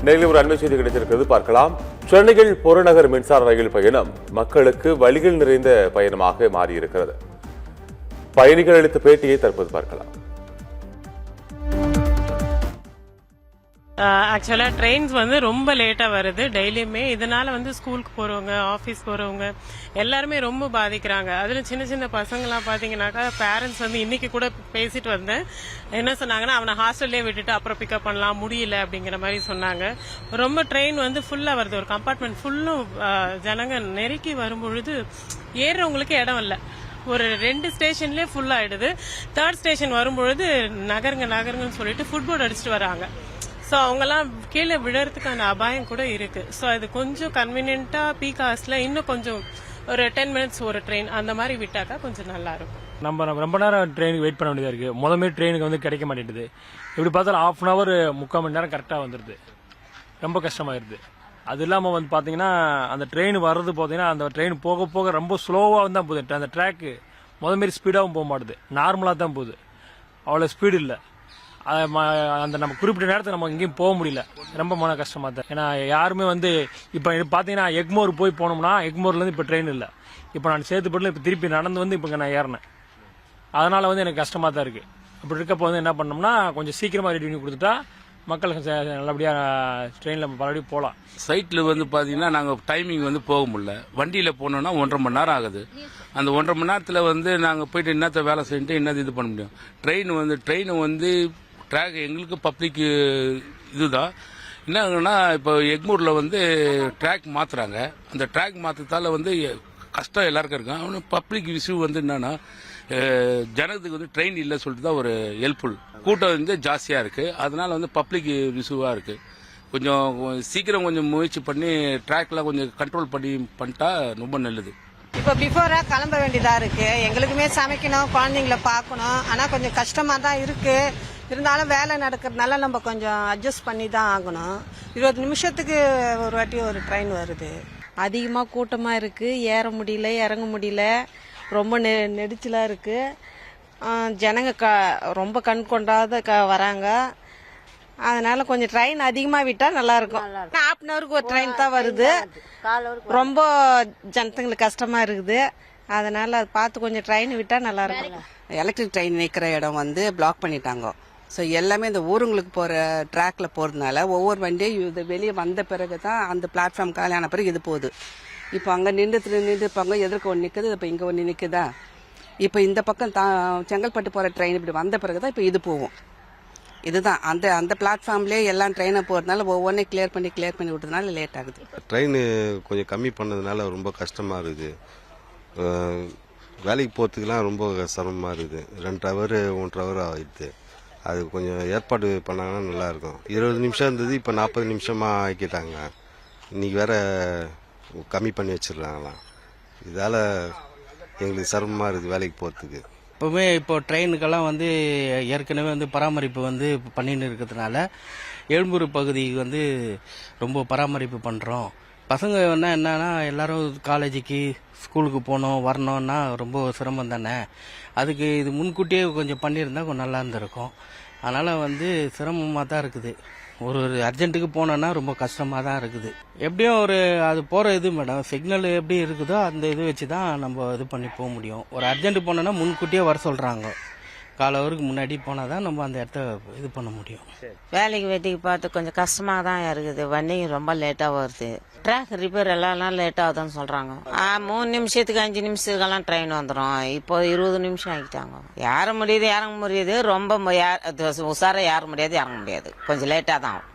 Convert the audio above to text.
நெல்லையில் ஒரு அண்மை செய்தி கிடைத்திருக்கிறது, பார்க்கலாம். சென்னையில் புறநகர் மின்சார ரயில் பயணம் மக்களுக்கு வழிகள் நிறைந்த பயணமாக மாறியிருக்கிறது. பயணிகள் அளித்த பேட்டியை தற்போது பார்க்கலாம். ஆக்சுவலாக ட்ரெயின்ஸ் ரொம்ப லேட்டாக வருது டெய்லியுமே. இதனால ஸ்கூலுக்கு போகிறவங்க, ஆஃபீஸ் போகிறவங்க எல்லாருமே ரொம்ப பாதிக்கிறாங்க. அதில் சின்ன சின்ன பசங்களாம் பார்த்தீங்கன்னாக்கா பேரண்ட்ஸ் இன்னைக்கு கூட பேசிட்டு வந்தேன். என்ன சொன்னாங்கன்னா, அவனை ஹாஸ்டல்லே விட்டுட்டு அப்புறம் பிக்கப் பண்ணலாம், முடியல அப்படிங்கிற மாதிரி சொன்னாங்க. ரொம்ப ட்ரெயின் ஃபுல்லாக வருது, ஒரு கம்பார்ட்மெண்ட் ஃபுல்லும் ஜனங்க நெருக்கி வரும்பொழுது ஏறுறவங்களுக்கு இடம் இல்லை. ஒரு 2 ஸ்டேஷன்லேயே ஃபுல் ஆயிடுது. 3rd ஸ்டேஷன் வரும்பொழுது நகருங்கன்னு சொல்லிட்டு ஃபுட்போர்ட் அடிச்சுட்டு வராங்க. ஸோ அவங்கெல்லாம் கீழே விழறதுக்கான அபாயம் கூட இருக்கு. ஸோ இது கொஞ்சம் கன்வீனியன்ட்டா பீக் ஹவர்ஸ்ல இன்னும் கொஞ்சம் ஒரு 10 மினிட்ஸ் ஒரு ட்ரெயின் அந்த மாதிரி விட்டாக்கா கொஞ்சம் நல்லா இருக்கும். நம்ம ரொம்ப நேரம் ட்ரெயினுக்கு வெயிட் பண்ண வேண்டியதா இருக்கு. முதல்ல ட்ரெயினுக்கு கிடைக்க மாட்டேங்குது. இப்படி பார்த்தாலும் 1/2 hour 3/4 மணி நேரம் கரெக்டாக வந்துடுது. ரொம்ப கஷ்டமாயிருது. அது இல்லாமல் பார்த்தீங்கன்னா அந்த ட்ரெயின் வர்றது பார்த்தீங்கன்னா அந்த ட்ரெயின் போக போக ரொம்ப ஸ்லோவாக தான் போகுது. அந்த ட்ராக்கு மாரி ஸ்பீடாகவும் போக மாட்டுது, நார்மலாக தான் போகுது. அவ்வளோ ஸ்பீடு இல்லை. அந்த நம்ம குறிப்பிட்ட நேரத்தில் நம்ம எங்கேயும் போக முடியல. ரொம்ப மன கஷ்டமாக தான். ஏன்னா யாருமே இப்போ பார்த்தீங்கன்னா எக்மோர் போய் போனோம்னா எக்மோர்லேருந்து இப்போ ட்ரெயின் இல்லை. இப்போ நான் சேத்துப்பட்டில் இப்போ திருப்பி நடந்து இப்போ நான் ஏறினேன். அதனால எனக்கு கஷ்டமாக தான் இருக்குது. அப்படி இருக்கப்போ என்ன பண்ணோம்னா கொஞ்சம் சீக்கிரமாக ரெடி பண்ணி கொடுத்துட்டா மக்களுக்கு நல்லபடியாக ட்ரெயினில் மறுபடியும் போகலாம். சைட்டில் பார்த்தீங்கன்னா நாங்கள் டைமிங் போக முடியல. வண்டியில் போனோம்னா 1.5 மணி நேரம் ஆகுது. அந்த 1.5 மணி நேரத்தில் நாங்கள் போயிட்டு என்னத்தை வேலை செஞ்சுட்டு என்னது இது பண்ண முடியும். ட்ரெயின் ட்ராக் எங்களுக்கு பப்ளிக் இதுதான். என்னங்கன்னா இப்போ எக்மூரில் ட்ராக் மாற்றுறாங்க. அந்த ட்ராக் மாற்றத்தால் கஷ்டம் எல்லாருக்கும் இருக்கும். அவனு பப்ளிக் இஷ்யூ என்னன்னா ஜனத்துக்கு ட்ரெயின் இல்லை சொல்லிட்டு தான் ஒரு ஹெல்ப்ஃபுல். கூட்டம் ஜாஸ்தியாக இருக்குது. அதனால பப்ளிக் இஷ்யூவாக இருக்குது. கொஞ்சம் சீக்கிரம் கொஞ்சம் முயற்சி பண்ணி ட்ராக்லாம் கொஞ்சம் கண்ட்ரோல் பண்ணிட்டா ரொம்ப நல்லது. இப்போ பிஃபோரா கிளம்ப வேண்டியதா இருக்கு. எங்களுக்குமே சமைக்கணும், குழந்தைங்கள பார்க்கணும். ஆனால் கொஞ்சம் கஷ்டமா தான் இருக்கு. இருந்தாலும் வேலை நடக்கிறதுனால நம்ம கொஞ்சம் அட்ஜஸ்ட் பண்ணி தான் ஆகணும். 20 நிமிஷத்துக்கு ஒரு வாட்டி ஒரு ட்ரெயின் வருது. அதிகமாக கூட்டமாக இருக்குது. ஏற முடியல, இறங்க முடியல. ரொம்ப நெரிச்சலாக இருக்குது. ஜனங்க ரொம்ப கண் கொண்டாத வராங்க. அதனால கொஞ்சம் ட்ரெயின் அதிகமாக விட்டால் நல்லா இருக்கும். 1/2 hourக்கு ஒரு ட்ரெயின் தான் வருது. ரொம்ப ஜனத்துங்களுக்கு கஷ்டமாக இருக்குது. அதனால அதை பார்த்து கொஞ்சம் ட்ரெயின் விட்டால் நல்லா இருக்கும். எலக்ட்ரிக் ட்ரெயின் நிற்கிற இடம் பிளாக் பண்ணிட்டாங்க. ஸோ எல்லாமே இந்த ஊருங்களுக்கு போகிற ட்ராக்ல போகிறதுனால ஒவ்வொரு வண்டியும் இது வெளியே வந்த பிறகு தான் அந்த பிளாட்ஃபார்ம் காலியான பிறகு இது போகுது. இப்போ அங்கே நின்றுப்பாங்க, எதிர்க்க ஒன்று நிற்குது, இப்போ இங்கே ஒன்று நிற்குதா. இப்போ இந்த பக்கம் செங்கல்பட்டு போகிற ட்ரெயின் இப்படி வந்த பிறகு தான் இப்போ இது போகும். இதுதான் அந்த பிளாட்ஃபார்ம்லேயே எல்லாம் ட்ரெயினை போகிறதுனால ஒவ்வொன்றையும் கிளியர் பண்ணி விட்டதுனால லேட் ஆகுது. ட்ரெயின் கொஞ்சம் கம்மி பண்ணதுனால ரொம்ப கஷ்டமாக இருக்குது. வேலைக்கு போகிறதுக்குலாம் ரொம்ப சிரமமாக இருக்குது. 2 hour 1.5 hour ஆகிடுது. அது கொஞ்சம் ஏற்பாடு பண்ணாங்கன்னா நல்லாயிருக்கும். 20 நிமிஷம் இருந்தது, இப்போ 40 நிமிஷமாக ஆக்கிட்டாங்க. இன்றைக்கி வேற கம்மி பண்ணி வச்சிடறாங்களாம். இதால் எங்களுக்கு சிரமமாக இருக்குது வேலைக்கு போகிறதுக்கு. எப்பவுமே இப்போ ட்ரெயினுக்கெல்லாம் ஏற்கனவே பராமரிப்பு பண்ணின்னு இருக்கிறதுனால எழும்பூர் பகுதிக்கு ரொம்ப பராமரிப்பு பண்ணுறோம். பசங்க என்னன்னா எல்லாரும் காலேஜுக்கு ஸ்கூலுக்கு போகணும் வரணும்னா ரொம்ப சிரமம் தானே. அதுக்கு இது முன்கூட்டியே கொஞ்சம் பண்ணியிருந்தா கொஞ்சம் நல்லா இருந்திருக்கும். அதனால் சிரமமாக தான் இருக்குது. ஒரு அர்ஜென்ட்டுக்கு போனோன்னா ரொம்ப கஷ்டமாக தான் இருக்குது. எப்படியும் அது போகிற இது மேடம் சிக்னல் எப்படி இருக்குதோ அந்த இது வச்சு தான் நம்ம இது பண்ணி போக முடியும். ஒரு அர்ஜென்ட்டு போனோன்னா முன்கூட்டியே வர சொல்கிறாங்க. 1/4 hourக்கு முன்னாடி போனால் தான் நம்ம அந்த இடத்த இது பண்ண முடியும். வேலைக்கு வெட்டிக்கு பார்த்து கொஞ்சம் கஷ்டமாக தான் இருக்குது. வண்டிங்க ரொம்ப லேட்டாக வருது. ட்ராக் ரிப்பேர் எல்லாம் லேட் ஆகுதுன்னு சொல்கிறாங்க. 3 நிமிஷத்துக்கு 5 நிமிஷத்துக்கெல்லாம் ட்ரெயின் வந்துடும். இப்போ 20 நிமிஷம் ஆகிட்டாங்க. ஏற முடியுது, இறங்க முடியுது. ரொம்ப உஷாராக ஏற முடியாது, இறங்க முடியாது. கொஞ்சம் லேட்டாக தான் ஆகும்.